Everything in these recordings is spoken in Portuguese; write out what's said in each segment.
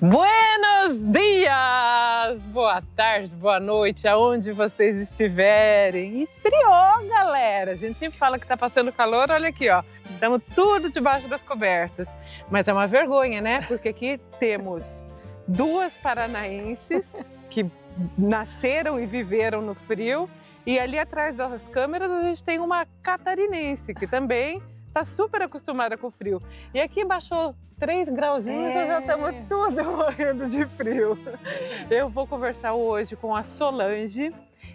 Buenos dias! Boa tarde, boa noite, aonde vocês estiverem. Esfriou, galera! A gente sempre fala que tá passando calor, olha aqui, ó. Estamos tudo debaixo das cobertas. Mas é uma vergonha, né? Porque aqui temos duas paranaenses que nasceram e viveram no frio. E ali atrás das câmeras a gente tem uma catarinense que também tá super acostumada com o frio. E aqui baixou 3 grauzinhos, nós já estamos tudo morrendo de frio. Eu vou conversar hoje com a Solange.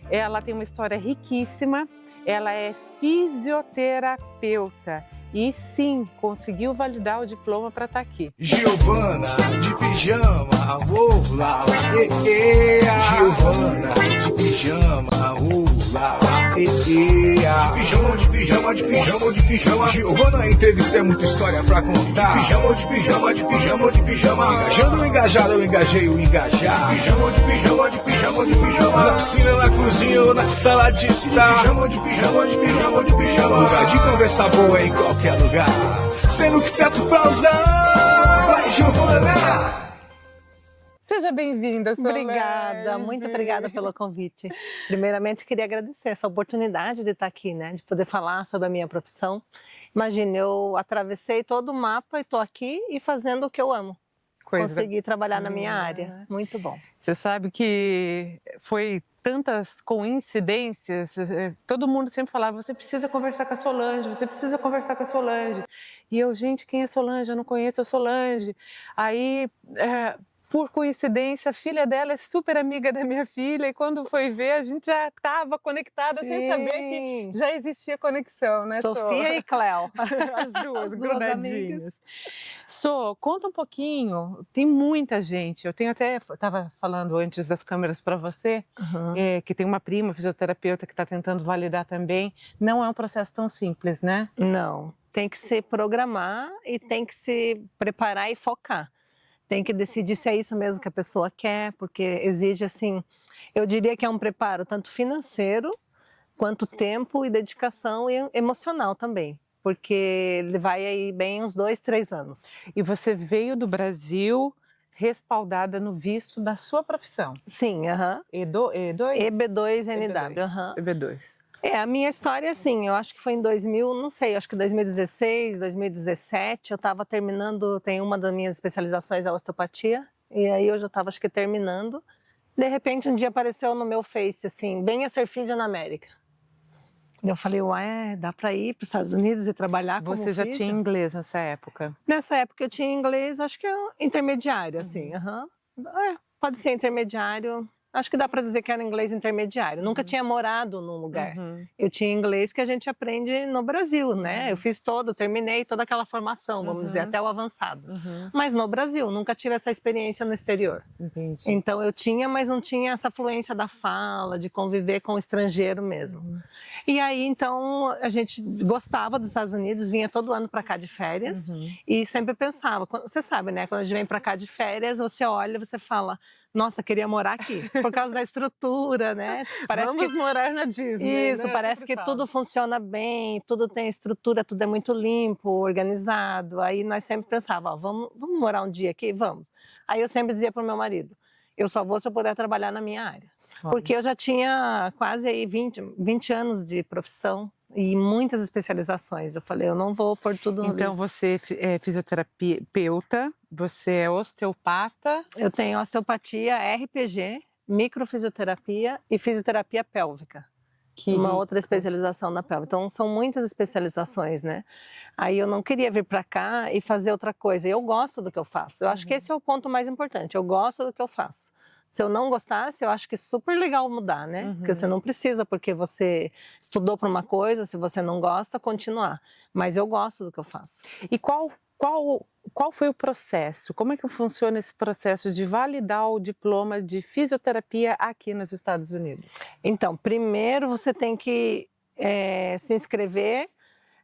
Ela tem uma história riquíssima. Ela é fisioterapeuta e sim, conseguiu validar o diploma para estar aqui. Giovana de pijama, lá, Giovana de pijama, lá, De pijama. Giovana, entrevista é muita história pra contar. De pijama. Engajando, engajado, eu engajei o engajar. De pijama. Na piscina, na cozinha ou na sala de estar. De pijama. Lugar de conversa boa em qualquer lugar. Sendo que certo pra usar. Vai, Giovana! Seja bem-vinda, Solange. Obrigada, muito obrigada pelo convite. Primeiramente, queria agradecer essa oportunidade de estar aqui, né? De poder falar sobre a minha profissão. Imagine, eu atravessei todo o mapa e estou aqui e fazendo o que eu amo. Consegui trabalhar na minha área. Muito bom. Você sabe que foi tantas coincidências, todo mundo sempre falava, você precisa conversar com a Solange, você precisa conversar com a Solange. E eu, gente, quem é Solange? Eu não conheço a Solange. Aí, por coincidência, a filha dela é super amiga da minha filha e quando foi ver, a gente já estava conectada sem saber que já existia conexão, né, Sofia e Cléo. As duas grudadinhas. Amigas. Conta um pouquinho, tem muita gente, eu estava falando antes das câmeras para você, que tem uma prima fisioterapeuta que está tentando validar também, não é um processo tão simples, né? Não, tem que se programar e tem que se preparar e focar. Tem que decidir se é isso mesmo que a pessoa quer, porque exige, assim, eu diria que é um preparo tanto financeiro, quanto tempo e dedicação e emocional também, porque ele vai aí bem uns 2, 3 anos. E você veio do Brasil respaldada no visto da sua profissão? Sim, E2? EB2NW, EB2. A minha história, assim, eu acho que foi em 2000, não sei, acho que 2016, 2017, eu estava terminando, tem uma das minhas especializações, a osteopatia, e aí eu já estava, acho que terminando. De repente, um dia apareceu no meu Face, assim, venha ser físio na América. Eu falei, ué, dá para ir para os Estados Unidos e trabalhar como Você já físio? tinha inglês nessa época? Nessa época eu tinha inglês, acho que é intermediário, assim, pode ser intermediário. Acho que dá para dizer que era inglês intermediário. Nunca tinha morado num lugar. Eu tinha inglês que a gente aprende no Brasil, né? Eu fiz terminei toda aquela formação, vamos dizer, até o avançado. Mas no Brasil, nunca tive essa experiência no exterior. Entendi. Então eu tinha, mas não tinha essa fluência da fala, de conviver com o estrangeiro mesmo. E aí, então, a gente gostava dos Estados Unidos, vinha todo ano para cá de férias e sempre pensava, você sabe, né? Quando a gente vem para cá de férias, você olha, você fala, nossa, queria morar aqui, por causa da estrutura, né? Vamos morar na Disney, Isso, né? parece que tudo funciona bem, tudo tem estrutura, tudo é muito limpo, organizado. Aí nós sempre pensávamos, vamos morar um dia aqui? Vamos. Aí eu sempre dizia para o meu marido, eu só vou se eu puder trabalhar na minha área. Porque eu já tinha quase aí 20 anos de profissão e muitas especializações. Eu falei, eu não vou pôr tudo no Então lixo. você é fisioterapeuta, você é osteopata. Eu tenho osteopatia, RPG, microfisioterapia e fisioterapia pélvica. Uma outra especialização na pelve. Então, são muitas especializações, né? Aí eu não queria vir para cá e fazer outra coisa. Eu gosto do que eu faço. Eu acho que esse é o ponto mais importante. Eu gosto do que eu faço. Se eu não gostasse, eu acho que é super legal mudar, né? Porque você não precisa, porque você estudou para uma coisa, se você não gosta, continuar. Mas eu gosto do que eu faço. E qual foi o processo? Como é que funciona esse processo de validar o diploma de fisioterapia aqui nos Estados Unidos? Então, primeiro você tem que se inscrever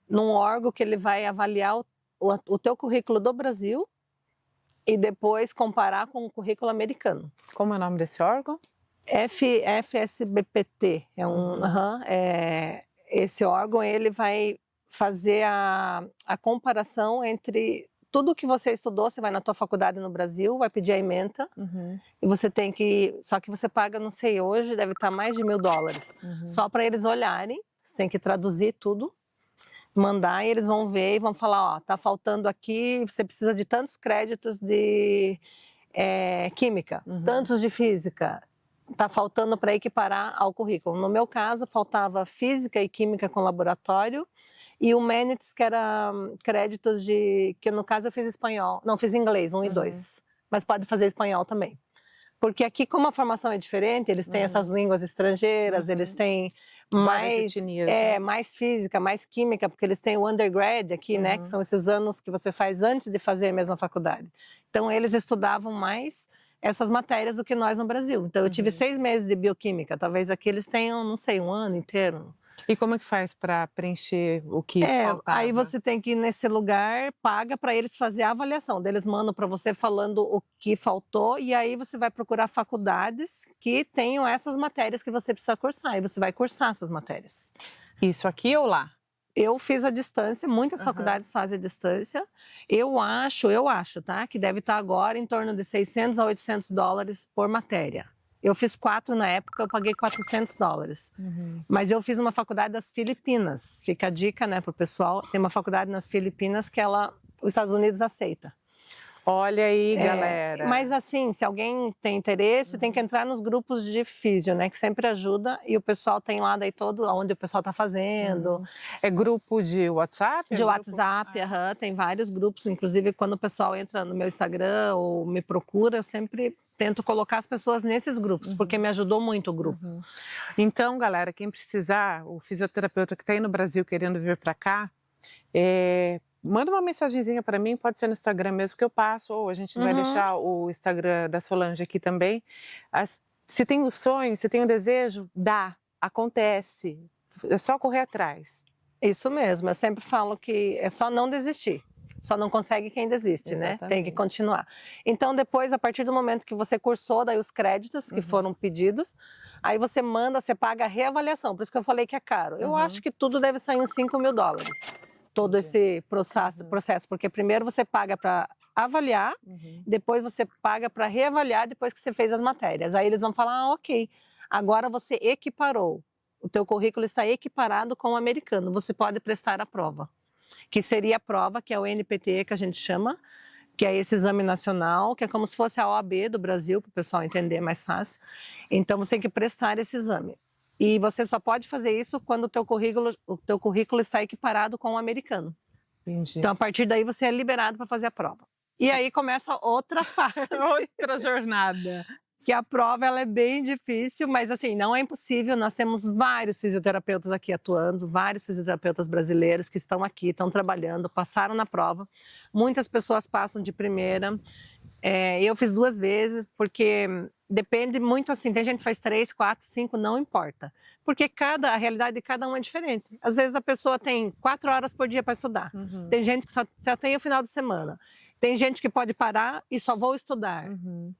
num órgão que ele vai avaliar o teu currículo do Brasil e depois comparar com o currículo americano. Como é o nome desse órgão? FSBPT. Esse órgão ele vai fazer a comparação entre tudo que você estudou, você vai na tua faculdade no Brasil, vai pedir a ementa, e você tem que, só que você paga, não sei, hoje deve estar mais de $1.000, só para eles olharem, você tem que traduzir tudo, mandar e eles vão ver e vão falar, ó, tá faltando aqui, você precisa de tantos créditos de química, tantos de física, tá faltando para equiparar ao currículo. No meu caso, faltava física e química com laboratório e humanities, que era créditos que no caso eu fiz espanhol, não, fiz inglês, 1 e 2, mas pode fazer espanhol também. Porque aqui, como a formação é diferente, eles têm essas línguas estrangeiras, eles têm mais, etnias, né? mais física, mais química, porque eles têm o undergrad aqui, né? Que são esses anos que você faz antes de fazer a mesma faculdade. Então, eles estudavam mais essas matérias do que nós no Brasil. Então, eu tive 6 meses de bioquímica, talvez aqui eles tenham, não sei, 1 ano inteiro. E como é que faz para preencher o que faltava? Aí você tem que ir nesse lugar, paga para eles fazer a avaliação. Eles mandam para você falando o que faltou e aí você vai procurar faculdades que tenham essas matérias que você precisa cursar e você vai cursar essas matérias. Isso aqui ou lá? Eu fiz a distância, muitas faculdades fazem a distância. Eu acho, tá? Que deve estar agora em torno de $600 a $800 por matéria. Eu fiz 4 na época, eu paguei $400. Mas eu fiz uma faculdade das Filipinas. Fica a dica, né, pro pessoal. Tem uma faculdade nas Filipinas que os Estados Unidos aceita. Olha aí, galera. Mas assim, se alguém tem interesse, tem que entrar nos grupos de físio, né, que sempre ajuda. E o pessoal tem lá daí todo, onde o pessoal tá fazendo. É grupo de WhatsApp? De WhatsApp, tem vários grupos. Inclusive, quando o pessoal entra no meu Instagram ou me procura, eu sempre tento colocar as pessoas nesses grupos, porque me ajudou muito o grupo. Então, galera, quem precisar, o fisioterapeuta que está aí no Brasil querendo vir para cá, manda uma mensagenzinha para mim, pode ser no Instagram mesmo que eu passo, ou a gente vai deixar o Instagram da Solange aqui também. Se tem o sonho, se tem o desejo, acontece, é só correr atrás. Isso mesmo, eu sempre falo que é só não desistir. Só não consegue quem desiste, né? Tem que continuar. Então, depois, a partir do momento que você cursou, daí os créditos que foram pedidos, aí você manda, você paga a reavaliação. Por isso que eu falei que é caro. Eu acho que tudo deve sair uns $5.000. Todo esse processo, porque primeiro você paga para avaliar, depois você paga para reavaliar depois que você fez as matérias. Aí eles vão falar, ok, agora você equiparou. O teu currículo está equiparado com o americano, você pode prestar a prova. Que seria a prova, que é o NPTE, que a gente chama, que é esse exame nacional, que é como se fosse a OAB do Brasil, para o pessoal entender mais fácil. Então, você tem que prestar esse exame. E você só pode fazer isso quando o teu currículo está equiparado com o americano. Entendi. Então, a partir daí, você é liberado para fazer a prova. E aí começa outra fase. Outra jornada. Que a prova ela é bem difícil, mas assim, não é impossível. Nós temos vários fisioterapeutas aqui atuando, vários fisioterapeutas brasileiros que estão aqui, estão trabalhando, passaram na prova. Muitas pessoas passam de primeira. Eu fiz 2 vezes, porque depende muito assim, tem gente que faz 3, 4, 5, não importa. Porque a realidade de cada um é diferente. Às vezes a pessoa tem 4 horas por dia para estudar. Tem gente que só tem o final de semana. Tem gente que pode parar e só vou estudar.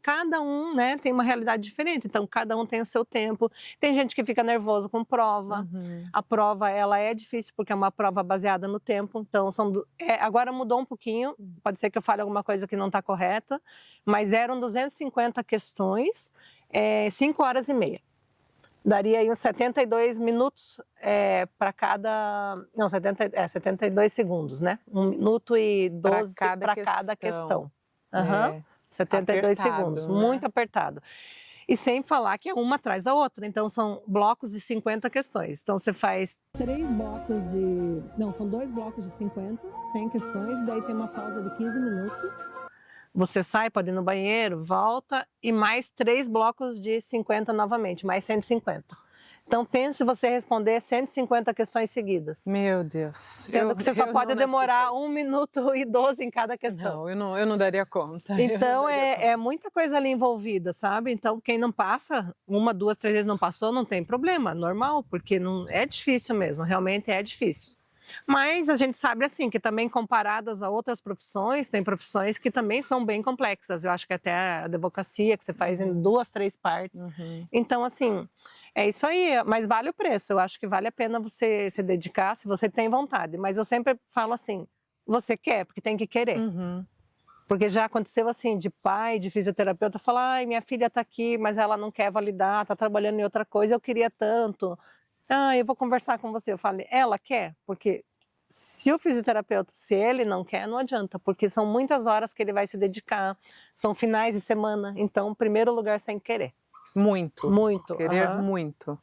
Cada um, né, tem uma realidade diferente, então cada um tem o seu tempo. Tem gente que fica nervoso com prova. A prova, ela é difícil porque é uma prova baseada no tempo. Então, agora mudou um pouquinho, pode ser que eu fale alguma coisa que não está correta, mas eram 250 questões, 5 horas e meia. Daria aí uns 72 minutos para cada... Não, 72 segundos, né? 1 minuto e 12 para cada questão. 72 apertado, segundos, né? muito apertado. E sem falar que é uma atrás da outra. Então, são blocos de 50 questões. Então, você faz 3 blocos de... Não, são 2 blocos de 50, 100 questões. E daí tem uma pausa de 15 minutos. Você sai, pode ir no banheiro, volta e mais 3 blocos de 50 novamente, mais 150. Então, pense você responder 150 questões seguidas. Meu Deus. Sendo que você só pode demorar 1 minuto e 12 em cada questão. Não, eu não daria conta. Então, é muita coisa ali envolvida, sabe? Então, quem não passa, 1, 2, 3 vezes não passou, não tem problema, normal, porque não, é difícil mesmo, realmente é difícil. Mas a gente sabe assim que também comparadas a outras profissões, tem profissões que também são bem complexas. Eu acho que até a advocacia que você faz em 2, 3 partes. Então assim, é isso aí, mas vale o preço. Eu acho que vale a pena você se dedicar se você tem vontade. Mas eu sempre falo assim, você quer, porque tem que querer. Uhum. Porque já aconteceu assim, de pai, de fisioterapeuta, falar, ai, minha filha está aqui, mas ela não quer validar, está trabalhando em outra coisa, eu queria tanto. Ah, eu vou conversar com você. Eu falei, ela quer? Porque se o fisioterapeuta, se ele não quer, não adianta, porque são muitas horas que ele vai se dedicar, são finais de semana, então, em primeiro lugar, você tem que querer. Muito. Muito. Querer muito.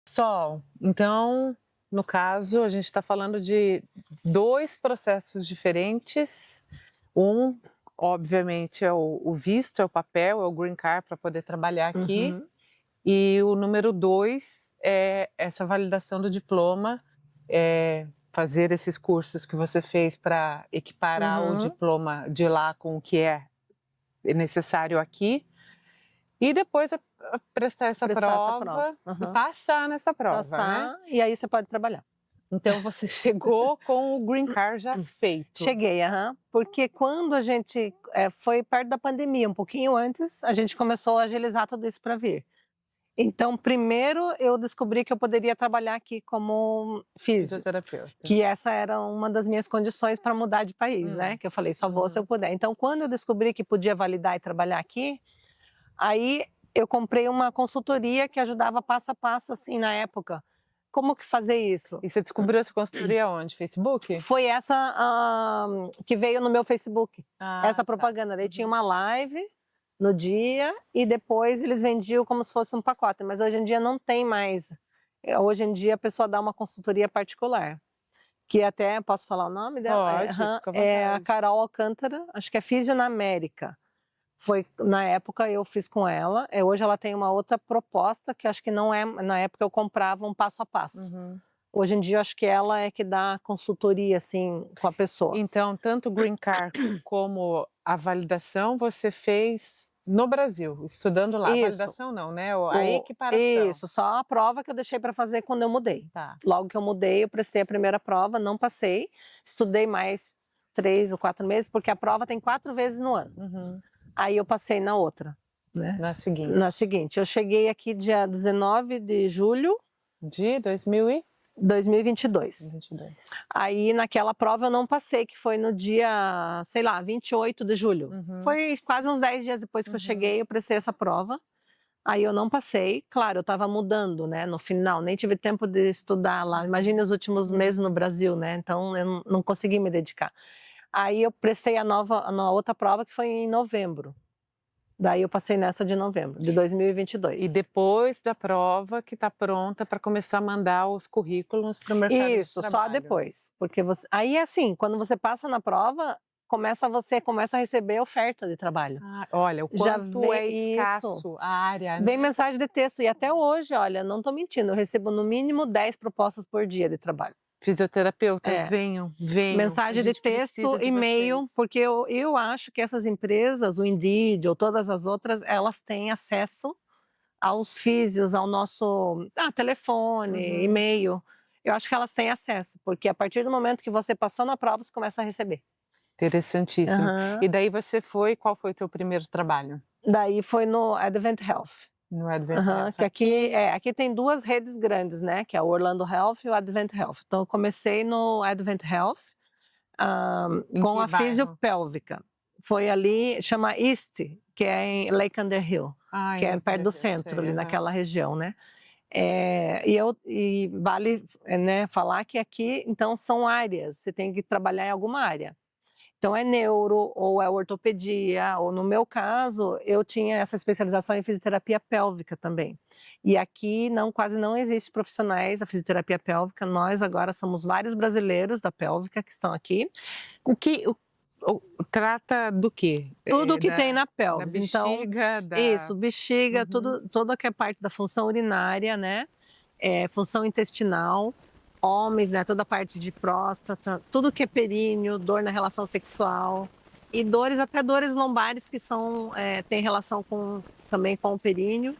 Sol, então, no caso, a gente está falando de 2 processos diferentes. Um, obviamente, é o visto, é o papel, é o green card para poder trabalhar aqui. Uhum. E o número 2 é essa validação do diploma, fazer esses cursos que você fez para equiparar o diploma de lá com o que é necessário aqui. E depois prestar essa prova. E passar nessa prova, né? E aí você pode trabalhar. Então você chegou com o green card já feito. Cheguei, porque quando a gente foi perto da pandemia, um pouquinho antes, a gente começou a agilizar tudo isso para vir. Então, primeiro eu descobri que eu poderia trabalhar aqui como fisioterapeuta. Que essa era uma das minhas condições para mudar de país, né? Que eu falei, só vou se eu puder. Então, quando eu descobri que podia validar e trabalhar aqui, aí eu comprei uma consultoria que ajudava passo a passo, assim, na época. Como que fazer isso? E você descobriu essa consultoria onde? Facebook? Foi essa que veio no meu Facebook, essa tá. propaganda. Daí tinha uma live no dia e depois eles vendiam como se fosse um pacote. Mas hoje em dia não tem mais. Hoje em dia a pessoa dá uma consultoria particular. Que até, posso falar o nome dela? Pode, fica à vontade. É a Carol Alcântara, acho que é Físio na América. Foi, na época eu fiz com ela, hoje ela tem uma outra proposta que acho que não é, na época eu comprava um passo a passo. Hoje em dia eu acho que ela é que dá consultoria assim com a pessoa. Então, tanto o green card como a validação você fez no Brasil, estudando lá. Isso. A validação não, né? A equiparação. Isso, só a prova que eu deixei para fazer quando eu mudei. Tá. Logo que eu mudei, eu prestei a primeira prova, não passei, estudei mais 3 ou 4 meses, porque a prova tem 4 vezes no ano. Aí eu passei na outra, né? Na seguinte. Na seguinte. Eu cheguei aqui dia 19 de julho de 2022. Aí naquela prova eu não passei, que foi no dia, sei lá, 28 de julho. Foi quase uns 10 dias depois que eu cheguei, eu prestei essa prova. Aí eu não passei, claro, eu estava mudando, né, no final, nem tive tempo de estudar lá. Imagina os últimos meses no Brasil, né, então eu não consegui me dedicar. Aí eu prestei a outra prova que foi em novembro. Daí eu passei nessa de novembro, de 2022. E depois da prova que está pronta para começar a mandar os currículos para o mercado de Isso, trabalho. só depois. Porque aí é assim, quando você passa na prova, você começa a receber oferta de trabalho. Olha, o quanto é escasso a área. Né? Vem mensagem de texto. E até hoje, olha, não estou mentindo, eu recebo no mínimo 10 propostas por dia de trabalho. Fisioterapeutas, venham. Mensagem de texto, e-mail, porque eu acho que essas empresas, o Indeed ou todas as outras, elas têm acesso aos físios, ao nosso telefone, e-mail. Eu acho que elas têm acesso, porque a partir do momento que você passou na prova, você começa a receber. Interessantíssimo. E daí você qual foi o teu primeiro trabalho? Daí foi no Advent Health. No Advent Health. Que aqui tem 2 redes grandes, né? Que é o Orlando Health e o Advent Health. Então, eu comecei no Advent Health com a fisiopélvica. Foi ali, chama East, que é em Lake Underhill, que é perto do centro, ali naquela região, né? E vale falar que aqui, então, são áreas. Você tem que trabalhar em alguma área. Então, é neuro, ou é ortopedia, ou no meu caso, eu tinha essa especialização em fisioterapia pélvica também. E aqui quase não existe profissionais da fisioterapia pélvica, nós agora somos vários brasileiros da pélvica que estão aqui. Trata do quê? Tudo que tem na pelvis. Da bexiga, Isso, bexiga, toda que é parte da função urinária, né? Função intestinal. Homens, né, toda a parte de próstata, tudo que é períneo, dor na relação sexual e até dores lombares que tem relação também com o períneo,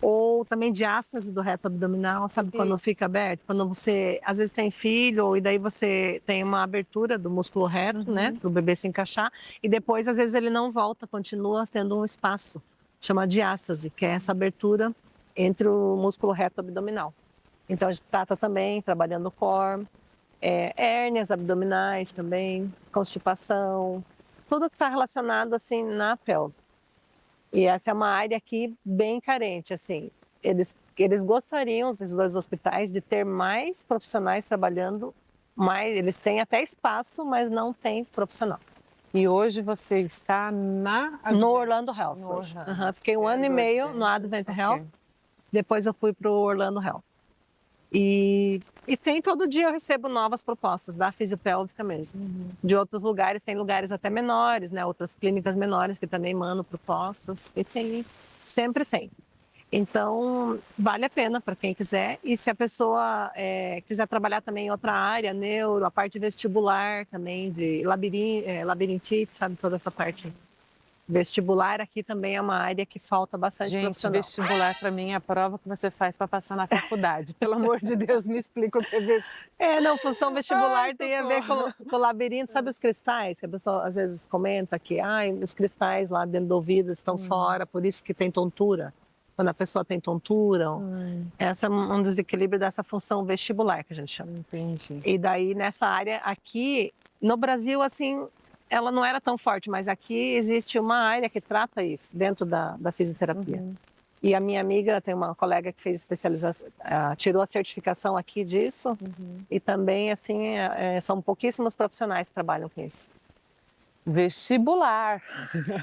ou também diástase do reto abdominal, sabe, quando fica aberto, quando você às vezes tem filho e daí você tem uma abertura do músculo reto, né, para o bebê se encaixar e depois às vezes ele não volta, continua tendo um espaço, chama diástase, que é essa abertura entre o músculo reto abdominal. Então, a gente trata também, trabalhando o core, hérnias abdominais também, constipação, tudo que está relacionado assim na pelve. E essa é uma área aqui bem carente, assim. Eles gostariam, esses dois hospitais, de ter mais profissionais trabalhando, mais, eles têm até espaço, mas não tem profissional. E hoje você está no Orlando Health. No Hoje. Orlando. Fiquei um ano e meio no Advent Health, depois eu fui para o Orlando Health. E tem todo dia eu recebo novas propostas da fisiopélvica mesmo. De outros lugares, tem lugares até menores, né? Outras clínicas menores que também mandam propostas. E sempre tem. Então, vale a pena para quem quiser. E se a pessoa quiser trabalhar também em outra área, neuro, a parte vestibular também, de labirintite, sabe? Toda essa parte vestibular aqui também é uma área que falta bastante profissional. Vestibular para mim é a prova que você faz para passar na faculdade. Pelo amor de Deus, me explica o que é vestibular. Função vestibular tem a ver com o labirinto. Sabe os cristais? Que a pessoa às vezes comenta que os cristais lá dentro do ouvido estão fora, por isso que tem tontura. Quando a pessoa tem tontura, essa é um desequilíbrio dessa função vestibular que a gente chama. Entendi. E daí, nessa área aqui, no Brasil, assim, ela não era tão forte, mas aqui existe uma área que trata isso, dentro da fisioterapia. E a minha amiga, tem uma colega que fez especialização, tirou a certificação aqui disso, e também, assim, são pouquíssimos profissionais que trabalham com isso. Vestibular.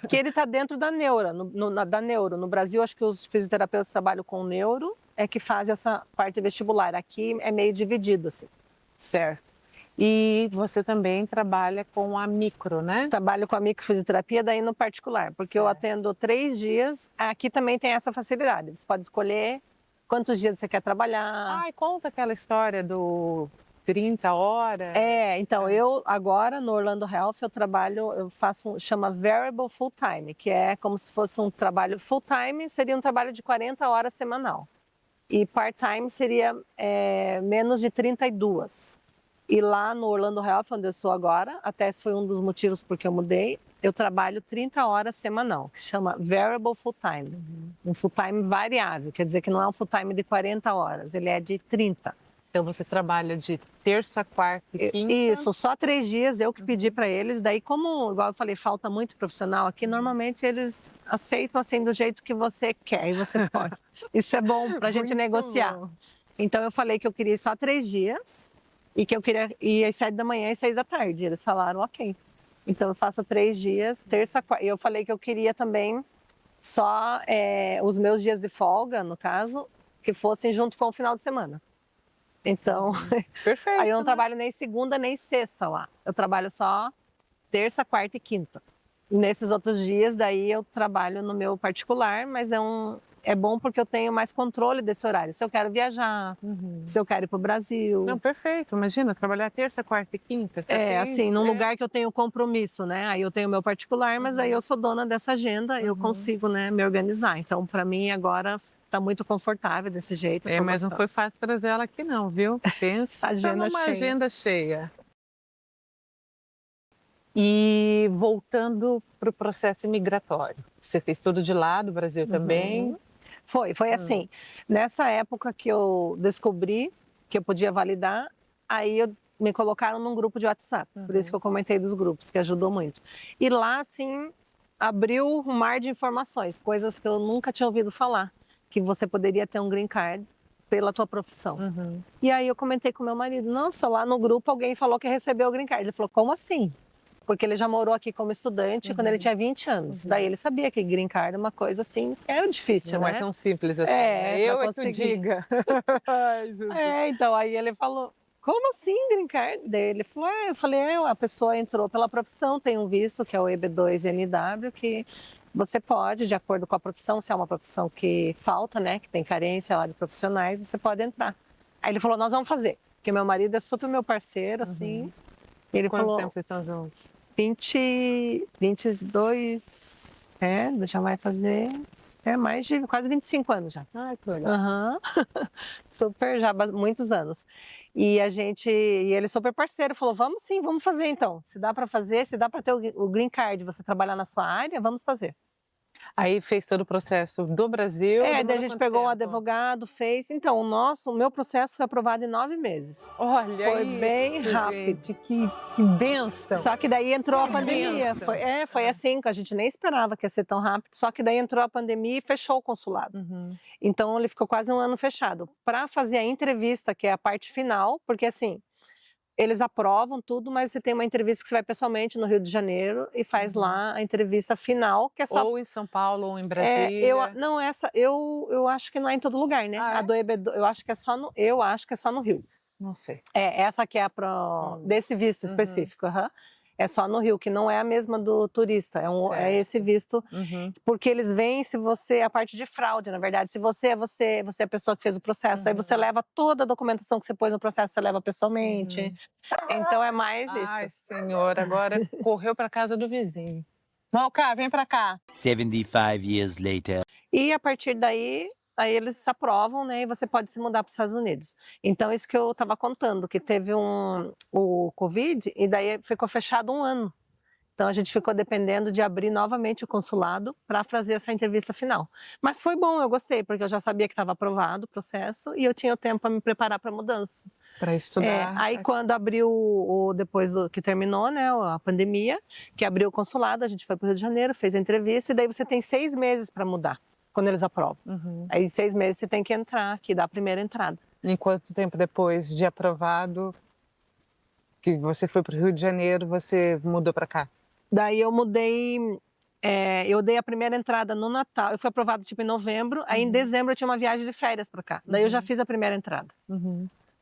Que ele está dentro da neuro. Da neuro. No Brasil, acho que os fisioterapeutas que trabalham com neuro que fazem essa parte vestibular. Aqui é meio dividido, assim. Certo. E você também trabalha com a micro, né? Trabalho com a microfisioterapia, daí no particular, porque eu atendo 3 dias. Aqui também tem essa facilidade. Você pode escolher quantos dias você quer trabalhar. Ai, conta aquela história do 30 horas. Então, eu agora no Orlando Health eu faço, chama Variable Full Time, que é como se fosse um trabalho full time, seria um trabalho de 40 horas semanal. E part-time seria menos de 32. E lá no Orlando Health, onde eu estou agora, até esse foi um dos motivos porque eu mudei, eu trabalho 30 horas semanal, que chama Variable Full Time. Um full time variável, quer dizer que não é um full time de 40 horas, ele é de 30. Então você trabalha de terça, quarta e quinta? Isso, só 3 dias, eu que pedi para eles. Daí, como, igual eu falei, falta muito profissional aqui, normalmente eles aceitam assim do jeito que você quer e você pode. Isso é bom para a gente negociar. Bom. Então eu falei que eu queria só 3 dias e que eu queria ir às 7 da manhã e 6 da tarde. Eles falaram ok. Então eu faço 3 dias, terça, quarta. E eu falei que eu queria também só os meus dias de folga, no caso, que fossem junto com o final de semana. Então, Perfeito, aí eu não trabalho nem segunda nem sexta lá. Eu trabalho só terça, quarta e quinta. Nesses outros dias, daí eu trabalho no meu particular, mas é bom porque eu tenho mais controle desse horário. Se eu quero viajar, se eu quero ir para o Brasil. Não, perfeito. Imagina, trabalhar terça, quarta e quinta. Assim, num lugar que eu tenho compromisso, né? Aí eu tenho o meu particular, mas aí eu sou dona dessa agenda, eu consigo, né, me organizar. Então, para mim, agora está muito confortável desse jeito. Mas não foi fácil trazer ela aqui não, viu? Pensa numa agenda cheia. E voltando para o processo imigratório, você fez tudo de lá, do Brasil também? Foi assim. Nessa época que eu descobri que eu podia validar, aí me colocaram num grupo de WhatsApp. Por isso que eu comentei dos grupos, que ajudou muito. E lá, assim, abriu um mar de informações, coisas que eu nunca tinha ouvido falar. Que você poderia ter um green card pela tua profissão. E aí eu comentei com meu marido, nossa, lá no grupo alguém falou que recebeu o green card. Ele falou, como assim? Porque ele já morou aqui como estudante quando ele tinha 20 anos. Daí ele sabia que green card é uma coisa assim, era difícil, não né? É tão simples assim. Eu é que eu diga. Então aí ele falou, como assim green card? Daí ele falou, eu falei, a pessoa entrou pela profissão, tem um visto que é o EB2NW, que você pode, de acordo com a profissão, se é uma profissão que falta, né, que tem carência lá de profissionais, você pode entrar. Aí ele falou, nós vamos fazer, porque meu marido é super meu parceiro, assim. Ele Quanto falou, tempo vocês estão juntos? 22, já vai fazer mais de quase 25 anos já. Ai, que legal. Super, já muitos anos. E ele super parceiro, falou, vamos sim, vamos fazer então. Se dá para fazer, se dá para ter o green card, você trabalhar na sua área, vamos fazer. Aí fez todo o processo do Brasil. Daí a demorou gente quanto pegou um tempo? advogado, fez. Então, o meu processo foi aprovado em 9 meses. Olha Foi isso, bem rápido. gente, que bênção. Só que daí entrou a Que pandemia. bênção. Foi assim, que a gente nem esperava que ia ser tão rápido. Só que daí entrou a pandemia e fechou o consulado. Então, ele ficou quase um ano fechado. Para fazer a entrevista, que é a parte final, porque assim, eles aprovam tudo, mas você tem uma entrevista que você vai pessoalmente no Rio de Janeiro e faz lá a entrevista final, que é só... Ou em São Paulo, ou em Brasília. Eu acho que não é em todo lugar, né? Ah, é? A do EB, eu acho que é só no Rio. Não sei. Essa que é desse visto específico, é só no Rio, que não é a mesma do turista, é esse visto, porque eles veem se você, a parte de fraude, na verdade, se você é a pessoa que fez o processo, aí você leva toda a documentação que você pôs no processo, você leva pessoalmente, então é mais isso. Ai, senhor, agora correu para casa do vizinho. Malca, vem para cá. 75 years later. E a partir daí, aí eles aprovam, né, e você pode se mudar para os Estados Unidos. Então, isso que eu estava contando, que teve o Covid, e daí ficou fechado um ano. Então, a gente ficou dependendo de abrir novamente o consulado para fazer essa entrevista final. Mas foi bom, eu gostei, porque eu já sabia que estava aprovado o processo e eu tinha o tempo para me preparar para a mudança. Para estudar. Aí, quando abriu, depois que terminou, né, a pandemia, que abriu o consulado, a gente foi para o Rio de Janeiro, fez a entrevista, e daí você tem 6 meses para mudar, quando eles aprovam. Aí, 6 meses você tem que entrar, que dá a primeira entrada. Em quanto tempo depois de aprovado, que você foi para o Rio de Janeiro, você mudou para cá? Daí eu mudei, eu dei a primeira entrada no Natal, eu fui aprovada tipo em novembro, aí em dezembro eu tinha uma viagem de férias para cá. Daí eu já fiz a primeira entrada.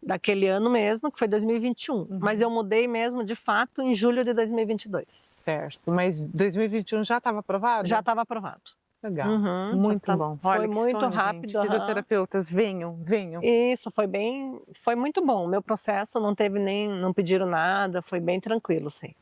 Daquele ano mesmo, que foi 2021. Mas eu mudei mesmo, de fato, em julho de 2022. Certo, mas 2021 já estava aprovado? Já estava aprovado. Legal, muito bom. Foi Olha, que muito sonho, rápido. gente. Fisioterapeutas, venham. Isso, foi muito bom. O meu processo não pediram nada, foi bem tranquilo, sim.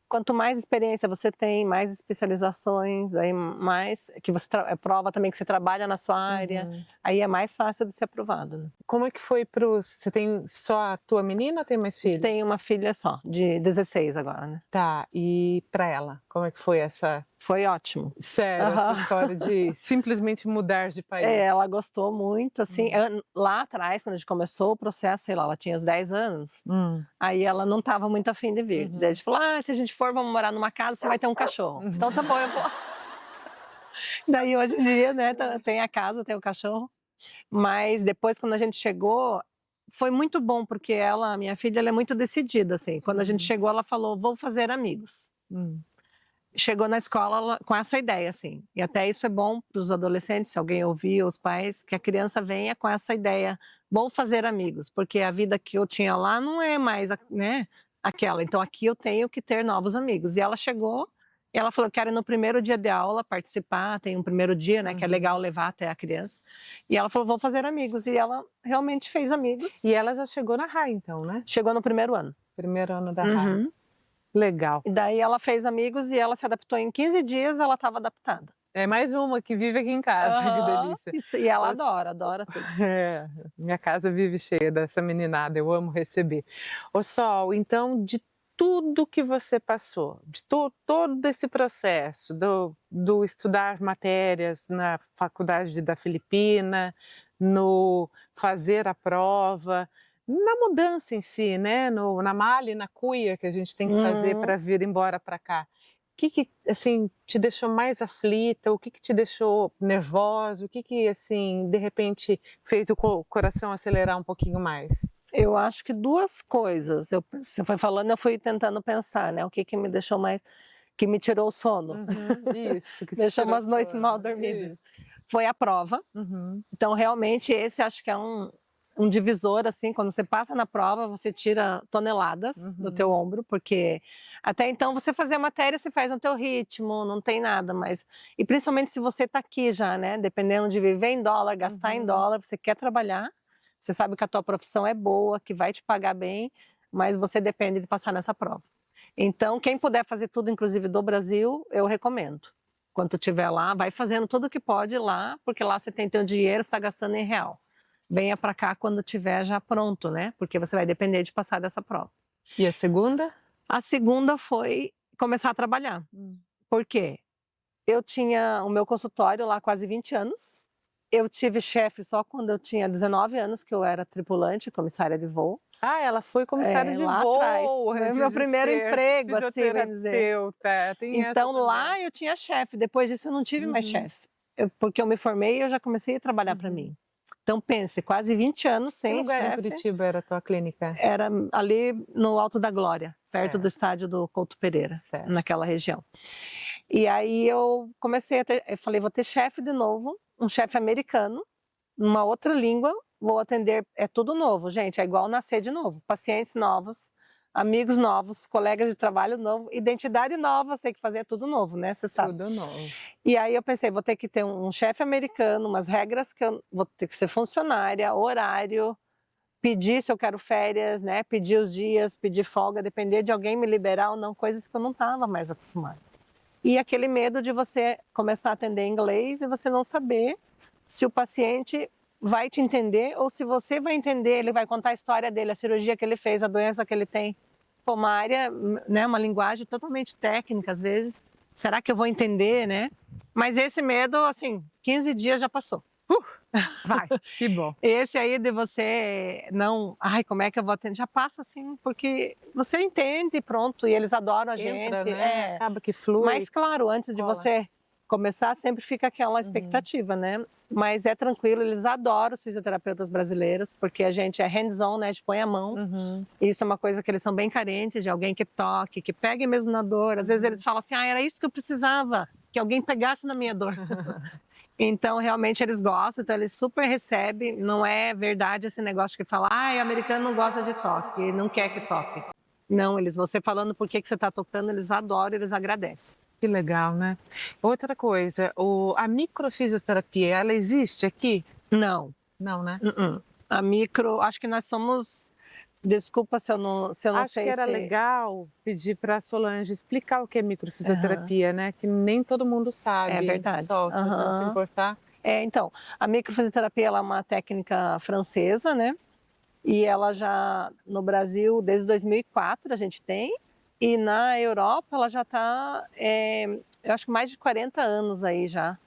Quanto mais experiência você tem, mais especializações, aí mais que você prova também que você trabalha na sua área, aí é mais fácil de ser aprovado. Né? Como é que foi você tem só a tua menina ou tem mais filhos? Tenho uma filha só, de 16 agora, né? Tá, e para ela, como é que foi essa... Foi ótimo. Sério, essa história de simplesmente mudar de país. Ela gostou muito, assim, lá atrás, quando a gente começou o processo, sei lá, ela tinha uns 10 anos, aí ela não estava muito afim de vir. Daí a gente falou, se a gente for, vamos morar numa casa, você vai ter um cachorro. Então tá bom, eu vou. Daí hoje em dia, né, tem a casa, tem o cachorro. Mas depois, quando a gente chegou, foi muito bom, porque minha filha, ela é muito decidida, assim. Quando a gente chegou, ela falou, vou fazer amigos. Chegou na escola com essa ideia, assim. E até isso é bom para os adolescentes, se alguém ouvir, os pais, que a criança venha com essa ideia, vou fazer amigos, porque a vida que eu tinha lá não é mais, né, aquela. Então aqui eu tenho que ter novos amigos. E ela chegou, e ela falou, quero ir no primeiro dia de aula participar, tem um primeiro dia, né, que é legal levar até a criança. E ela falou, vou fazer amigos. E ela realmente fez amigos. E ela já chegou na RAI, então, né? Chegou no primeiro ano. Primeiro ano da RAI. Legal. E daí ela fez amigos e ela se adaptou em 15 dias, ela estava adaptada. É mais uma que vive aqui em casa, que delícia. Isso, e ela adora tudo. Minha casa vive cheia dessa meninada, eu amo receber. Ô Sol, então de tudo que você passou, de todo esse processo, do estudar matérias na faculdade da Filipina, no fazer a prova, na mudança em si, né? Na mala e na cuia que a gente tem que fazer para vir embora para cá. O que assim te deixou mais aflita? O que te deixou nervosa? O que assim de repente fez o coração acelerar um pouquinho mais? Eu acho que 2 coisas. Você foi falando, eu fui tentando pensar, né? O que me deixou mais, que me tirou o sono. Isso. Que deixou umas noites mal dormidas. Foi a prova. Então realmente esse acho que é um divisor, assim, quando você passa na prova, você tira toneladas do teu ombro, porque até então você fazia a matéria, você faz no teu ritmo, não tem nada, mas... E principalmente se você tá aqui já, né, dependendo de viver em dólar, gastar em dólar, você quer trabalhar, você sabe que a tua profissão é boa, que vai te pagar bem, mas você depende de passar nessa prova. Então, quem puder fazer tudo, inclusive do Brasil, eu recomendo. Quando tu estiver lá, vai fazendo tudo que pode lá, porque lá você tem teu dinheiro, você está gastando em real. Venha para cá quando estiver já pronto, né? Porque você vai depender de passar dessa prova. E a segunda? A segunda foi começar a trabalhar. Por quê? Eu tinha o meu consultório lá há quase 20 anos. Eu tive chefe só quando eu tinha 19 anos, que eu era tripulante, comissária de voo. Ah, ela foi comissária de lá voo atrás. Foi antes meu de primeiro ser emprego, assim, bem dizer. fisioterapeuta. Tem essa Então também. lá eu tinha chefe, depois disso eu não tive mais chefe. Porque eu me formei e eu já comecei a trabalhar para mim. Então pense, quase 20 anos Que sem lugar em chefe. Curitiba era a tua clínica? Era ali no Alto da Glória, perto Certo. do estádio do Couto Pereira, Certo. naquela região. E aí eu comecei a ter, eu falei, vou ter chefe de novo, um chefe americano, numa outra língua, vou atender, é tudo novo, gente, é igual nascer de novo, pacientes novos, amigos novos, colegas de trabalho novo, identidade nova, você tem que fazer tudo novo, né, você sabe. Tudo novo. E aí eu pensei, vou ter que ter um chefe americano, umas regras que eu vou ter que ser funcionária, horário, pedir se eu quero férias, né, pedir os dias, pedir folga, depender de alguém me liberar ou não, coisas que eu não estava mais acostumada. E aquele medo de você começar a atender em inglês e você não saber se o paciente vai te entender ou se você vai entender, ele vai contar a história dele, a cirurgia que ele fez, a doença que ele tem. Pô, uma área, né, uma linguagem totalmente técnica às vezes. Será que eu vou entender, né? Mas esse medo, assim, 15 dias já passou. Vai, que bom. Esse aí de você não, ai, como é que eu vou atender? Já passa assim, porque você entende, pronto, e eles adoram a gente. Entra, né? Acaba que flui. Mas claro, antes de você começar, sempre fica aquela expectativa, né? Mas é tranquilo, eles adoram os fisioterapeutas brasileiros, porque a gente é hands-on, né? A gente põe a mão. Isso é uma coisa que eles são bem carentes, de alguém que toque, que pegue mesmo na dor. Às vezes eles falam assim, ah, era isso que eu precisava, que alguém pegasse na minha dor. Então, realmente, eles gostam, então eles super recebem. Não é verdade esse negócio que fala, ah, o americano não gosta de toque, não quer que toque. Não, eles, você falando por que você está tocando, eles adoram, eles agradecem. Que legal, né? Outra coisa, a microfisioterapia, ela existe aqui? Não. Não, né? A micro, acho que nós somos... Desculpa se eu não Acho sei que era se... legal pedir para a Solange explicar o que é microfisioterapia, né? Que nem todo mundo sabe. É verdade. Só, se você não se importar. Então, a microfisioterapia ela é uma técnica francesa, né? E ela já, no Brasil, desde 2004 a gente tem. E na Europa ela já está, eu acho que mais de 40 anos aí já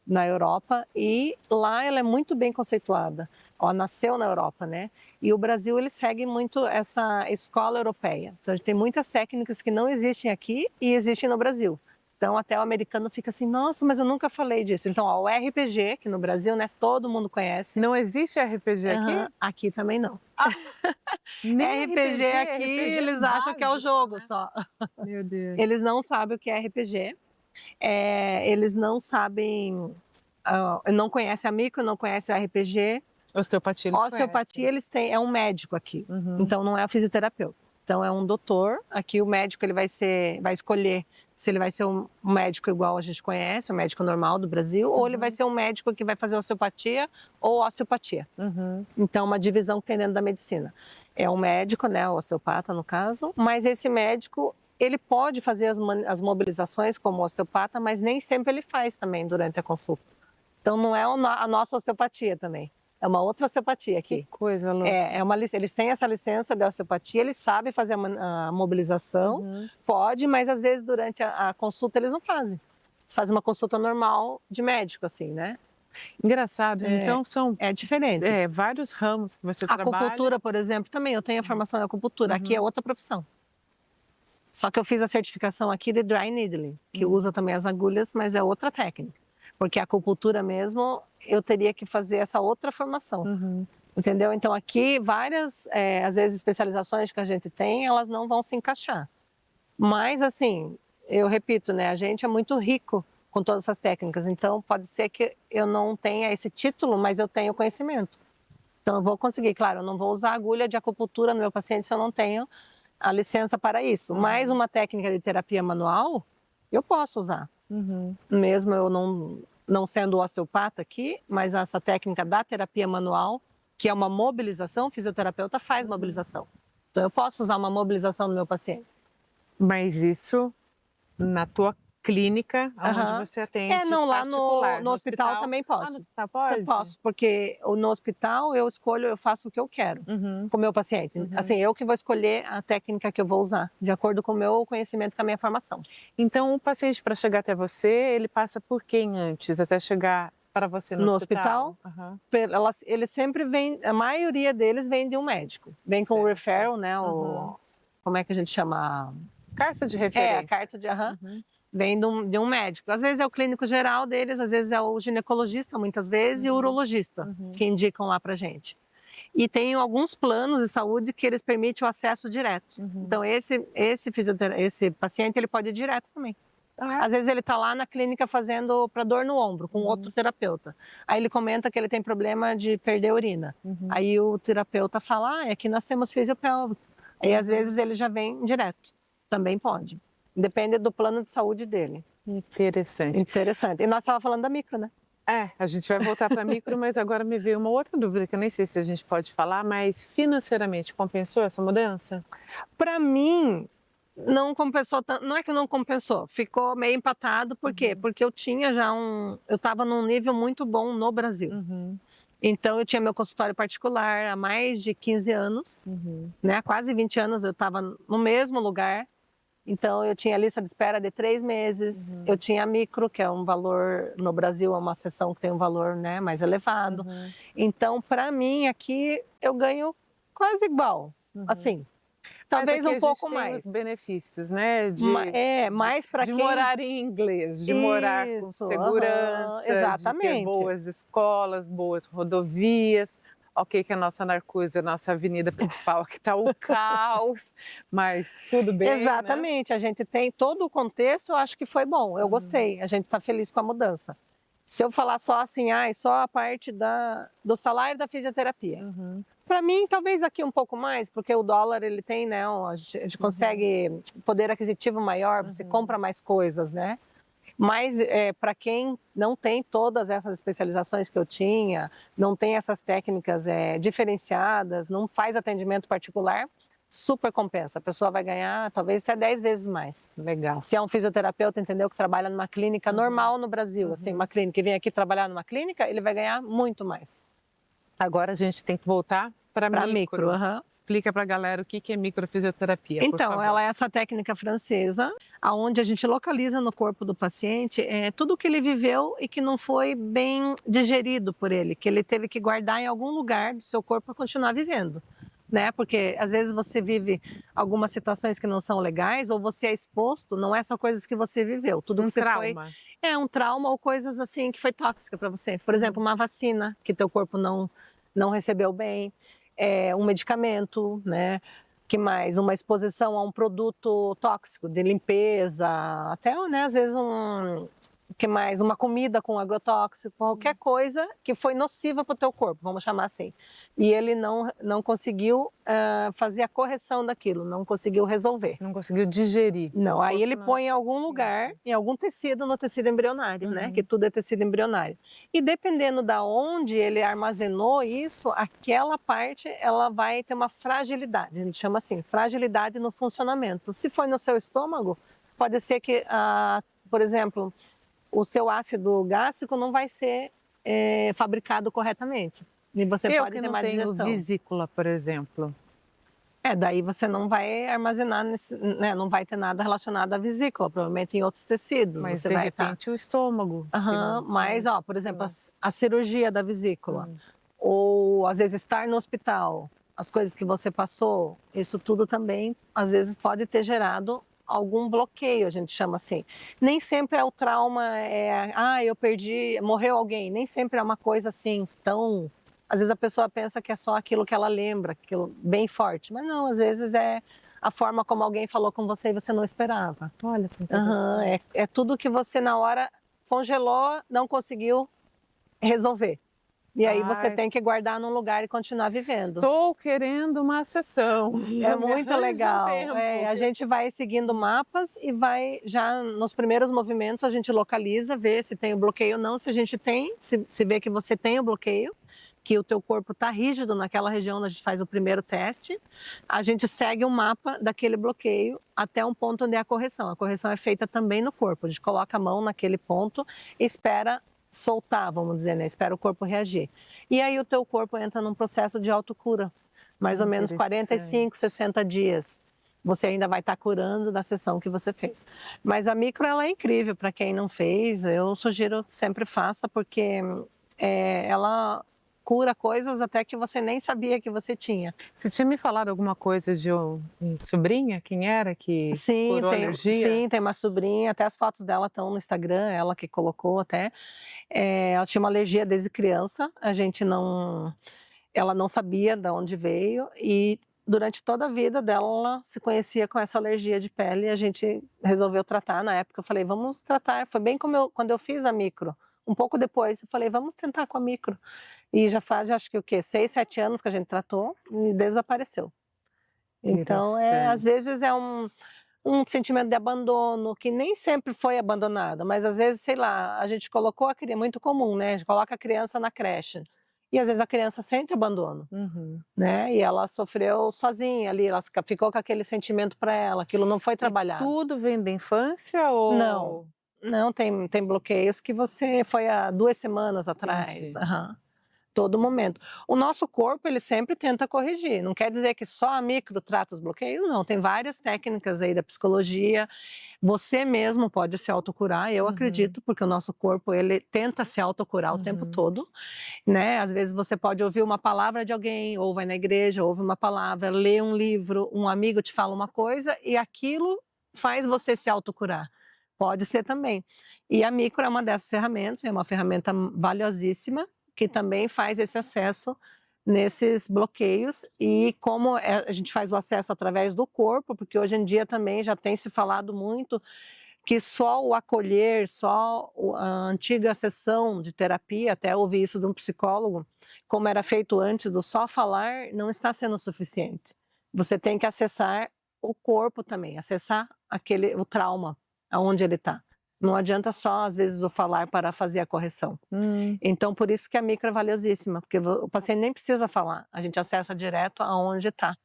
na Europa. E lá ela é muito bem conceituada. Ela nasceu na Europa, né? E o Brasil, ele segue muito essa escola europeia. Então, a gente tem muitas técnicas que não existem aqui e existem no Brasil. Então, até o americano fica assim, nossa, mas eu nunca falei disso. Então, ó, o RPG, que no Brasil, né, todo mundo conhece. Não existe RPG aqui? Aqui também não. Nem RPG aqui, eles acham que é o jogo só. Meu Deus. Eles não sabem o que é RPG. Eles não sabem, não conhecem a micro, não conhecem o RPG. Osteopatia, Osteopatia, eles têm, é um médico aqui, então não é o fisioterapeuta. Então é um doutor, aqui o médico ele vai escolher se ele vai ser um médico igual a gente conhece, um médico normal do Brasil, ou ele vai ser um médico que vai fazer osteopatia ou osteopatia. Então uma divisão que tem dentro da medicina. É um médico, né, o osteopata no caso, mas esse médico, ele pode fazer as mobilizações como osteopata, mas nem sempre ele faz também durante a consulta. Então não é a nossa osteopatia também. É uma outra osteopatia aqui. Que coisa louca. Eles têm essa licença de osteopatia, eles sabem fazer a mobilização, pode, mas às vezes durante a consulta eles não fazem. Eles fazem uma consulta normal de médico, assim, né? Engraçado, então são... É diferente. Vários ramos que você trabalha. Acupuntura, por exemplo, também, eu tenho a formação em acupuntura, aqui é outra profissão. Só que eu fiz a certificação aqui de dry needling, que usa também as agulhas, mas é outra técnica. Porque a acupuntura mesmo, eu teria que fazer essa outra formação, entendeu? Então aqui várias, às vezes especializações que a gente tem, elas não vão se encaixar. Mas assim, eu repito, né, a gente é muito rico com todas essas técnicas, então pode ser que eu não tenha esse título, mas eu tenho conhecimento. Então eu vou conseguir, claro, eu não vou usar agulha de acupuntura no meu paciente se eu não tenho a licença para isso. Mas uma técnica de terapia manual, eu posso usar. Mesmo eu não sendo osteopata aqui, mas essa técnica da terapia manual, que é uma mobilização, o fisioterapeuta faz mobilização. Então eu posso usar uma mobilização no meu paciente. Mas isso na tua clínica onde Aham. você atende Não, lá particular. no hospital também Ah, no posso. hospital pode? Eu posso, porque no hospital eu escolho, eu faço o que eu quero com o meu paciente. Assim, eu que vou escolher a técnica que eu vou usar, de acordo com o meu conhecimento, com a minha formação. Então, o paciente, para chegar até você, ele passa por quem antes, até chegar para você no No hospital? hospital, eles sempre vêm, a maioria deles vem de um médico. Vem com o Certo. referral, né? Como é que a gente chama? Carta de A referência. carta de... Vem de um médico. Às vezes é o clínico geral deles, às vezes é o ginecologista, muitas vezes, e o urologista, que indicam lá pra gente. E tem alguns planos de saúde que eles permitem o acesso direto. Então, esse paciente, ele pode ir direto também. Às vezes ele está lá na clínica fazendo para dor no ombro, com outro terapeuta. Aí ele comenta que ele tem problema de perder urina. Aí o terapeuta fala, aqui nós temos fisiopélvico. Aí às vezes ele já vem direto. Também pode. Depende do plano de saúde dele. Interessante. Interessante. E nós estávamos falando da micro, né? A gente vai voltar para micro, mas agora me veio uma outra dúvida, que eu nem sei se a gente pode falar, mas financeiramente compensou essa mudança? Para mim, não compensou tanto. Não é que não compensou, ficou meio empatado. Por quê? Porque eu tinha já eu estava num nível muito bom no Brasil. Então, eu tinha meu consultório particular há mais de 15 anos, né? Há quase 20 anos eu estava no mesmo lugar. Então, eu tinha lista de espera de 3 meses. Eu tinha a micro, que é um valor, no Brasil, é uma seção que tem um valor, né, mais elevado. Então, para mim, aqui, eu ganho quase igual, assim. Talvez um pouco mais. Mas aqui a gente tem os benefícios, né? Mais para quem... De morar em inglês, de morar com segurança, exatamente. de ter boas escolas, boas rodovias. Ok que a nossa Narcúzia, a nossa avenida principal, aqui está o caos, mas tudo bem, exatamente, né? A gente tem todo o contexto, eu acho que foi bom, eu gostei, a gente está feliz com a mudança. Se eu falar só assim, só a parte do salário da fisioterapia. Para mim, talvez aqui um pouco mais, porque o dólar, ele tem, né, a gente consegue poder aquisitivo maior, você compra mais coisas, né? Mas para quem não tem todas essas especializações que eu tinha, não tem essas técnicas diferenciadas, não faz atendimento particular, super compensa. A pessoa vai ganhar talvez até 10 vezes mais. Legal. Se é um fisioterapeuta, entendeu, que trabalha numa clínica normal no Brasil, assim, uma clínica que vem aqui trabalhar numa clínica, ele vai ganhar muito mais. Agora a gente tem que voltar para micro. Explica para a galera o que é microfisioterapia, Então, ela é essa técnica francesa, onde a gente localiza no corpo do paciente tudo o que ele viveu e que não foi bem digerido por ele, que ele teve que guardar em algum lugar do seu corpo para continuar vivendo. Né? Porque às vezes você vive algumas situações que não são legais, ou você é exposto, não é só coisas que você viveu. Tudo que você trauma. É um trauma ou coisas assim que foi tóxica para você. Por exemplo, uma vacina que teu corpo não recebeu bem. Um medicamento, né? Que mais? Uma exposição a um produto tóxico de limpeza, até, né, às vezes que mais? Uma comida com agrotóxico, qualquer coisa que foi nociva para o teu corpo, vamos chamar assim. E ele não conseguiu fazer a correção daquilo, não conseguiu resolver. Não conseguiu digerir. Não, aí ele põe em algum lugar, em algum tecido, no tecido embrionário, né? Que tudo é tecido embrionário. E dependendo da onde ele armazenou isso, aquela parte, ela vai ter uma fragilidade, a gente chama assim, fragilidade no funcionamento. Se foi no seu estômago, pode ser que, por exemplo, o seu ácido gástrico não vai ser fabricado corretamente. E você pode ter má digestão. Eu que não tenho vesícula, por exemplo. Daí você não vai armazenar, né, não vai ter nada relacionado à vesícula, provavelmente em outros tecidos. Mas você de vai repente o estômago. Mas, por exemplo, a cirurgia da vesícula, ou às vezes estar no hospital, as coisas que você passou, isso tudo também, às vezes, pode ter gerado algum bloqueio, a gente chama assim. Nem sempre é o trauma, eu perdi, morreu alguém, nem sempre é uma coisa assim tão... Às vezes a pessoa pensa que é só aquilo que ela lembra, aquilo bem forte, mas não, às vezes é a forma como alguém falou com você e você não esperava. Olha que interessante. É tudo que você na hora congelou, não conseguiu resolver. E aí você tem que guardar num lugar e continuar vivendo. Estou querendo uma sessão. É muito legal. A gente vai seguindo mapas e vai já nos primeiros movimentos a gente localiza, vê se tem o bloqueio ou não. Se a gente tem, se vê que você tem o bloqueio, que o teu corpo está rígido naquela região onde a gente faz o primeiro teste, a gente segue o mapa daquele bloqueio até um ponto onde é a correção. A correção é feita também no corpo, a gente coloca a mão naquele ponto e espera soltar, vamos dizer, né? Espera o corpo reagir. E aí o teu corpo entra num processo de autocura, mais ou menos 45, 60 dias. Você ainda vai estar curando da sessão que você fez. Mas a micro, ela é incrível para quem não fez, eu sugiro que sempre faça, porque ela cura coisas até que você nem sabia que você tinha. Você tinha me falado alguma coisa de uma sobrinha? Quem era que curou alergia? Sim, tem uma sobrinha, até as fotos dela estão no Instagram, ela que colocou até. Ela tinha uma alergia desde criança, ela não sabia de onde veio e durante toda a vida dela ela se conhecia com essa alergia de pele e a gente resolveu tratar. Na época eu falei, vamos tratar, foi bem como quando eu fiz a micro. Um pouco depois, eu falei, vamos tentar com a micro. E já faz, acho que o quê? 6, 7 anos que a gente tratou e desapareceu. Então, às vezes é um sentimento de abandono, que nem sempre foi abandonada, mas às vezes, sei lá, a gente colocou a criança, muito comum, né? A gente coloca a criança na creche. E às vezes a criança sente abandono, né? E ela sofreu sozinha ali, ela ficou com aquele sentimento para ela, aquilo não foi trabalhado. E tudo vem da infância ou... Não, tem bloqueios que você foi há 2 semanas atrás, todo momento. O nosso corpo, ele sempre tenta corrigir, não quer dizer que só a micro trata os bloqueios, não, tem várias técnicas aí da psicologia, você mesmo pode se autocurar, eu acredito, porque o nosso corpo, ele tenta se autocurar o tempo todo, né? Às vezes você pode ouvir uma palavra de alguém, ou vai na igreja, ouve uma palavra, lê um livro, um amigo te fala uma coisa, e aquilo faz você se autocurar. Pode ser também. E a micro é uma dessas ferramentas, é uma ferramenta valiosíssima, que também faz esse acesso nesses bloqueios. E como a gente faz o acesso através do corpo, porque hoje em dia também já tem se falado muito que só o acolher, só a antiga sessão de terapia, até ouvi isso de um psicólogo, como era feito antes do só falar, não está sendo suficiente. Você tem que acessar o corpo também, acessar o trauma, aonde ele está. Não adianta só, às vezes, o falar para fazer a correção. Então, por isso que a micro é valiosíssima, porque o paciente nem precisa falar, a gente acessa direto aonde está.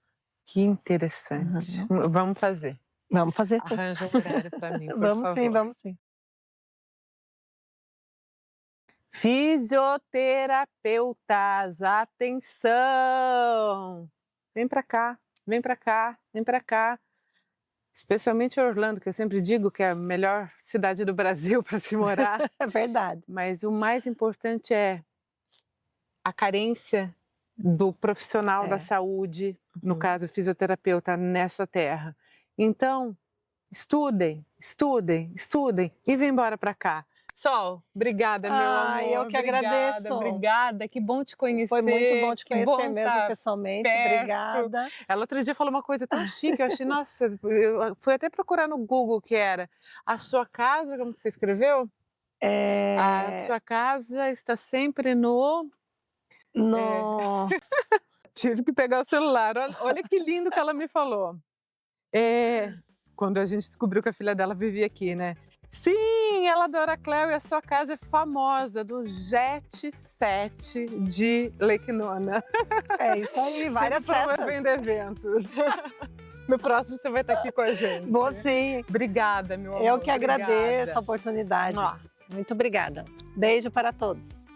Que interessante. Vamos fazer. Vamos fazer sim. Arranja um horário para mim, por favor. Vamos sim. Fisioterapeutas, atenção! Vem para cá, vem para cá, vem para cá. Especialmente Orlando, que eu sempre digo que é a melhor cidade do Brasil para se morar. É verdade. Mas o mais importante é a carência do profissional da saúde, no caso fisioterapeuta, nessa terra. Então, estudem, estudem, estudem e vem embora para cá. Sol, obrigada, meu amor. Eu que agradeço. Obrigada, que bom te conhecer. Foi muito bom te conhecer mesmo tá pessoalmente, perto. Obrigada. Ela outro dia falou uma coisa tão chique, eu achei, nossa, eu fui até procurar no Google o que era. A sua casa, como que você escreveu? A sua casa está sempre no... Tive que pegar o celular, olha que lindo que ela me falou. Quando a gente descobriu que a filha dela vivia aqui, né? Sim, ela adora Cléo e a sua casa é famosa, do Jet Set de Lake Nona. É isso aí, várias festas. Promovendo eventos. No próximo você vai estar aqui com a gente. Vou sim. Obrigada, meu amor. Eu que agradeço a oportunidade. Muito obrigada. Beijo para todos.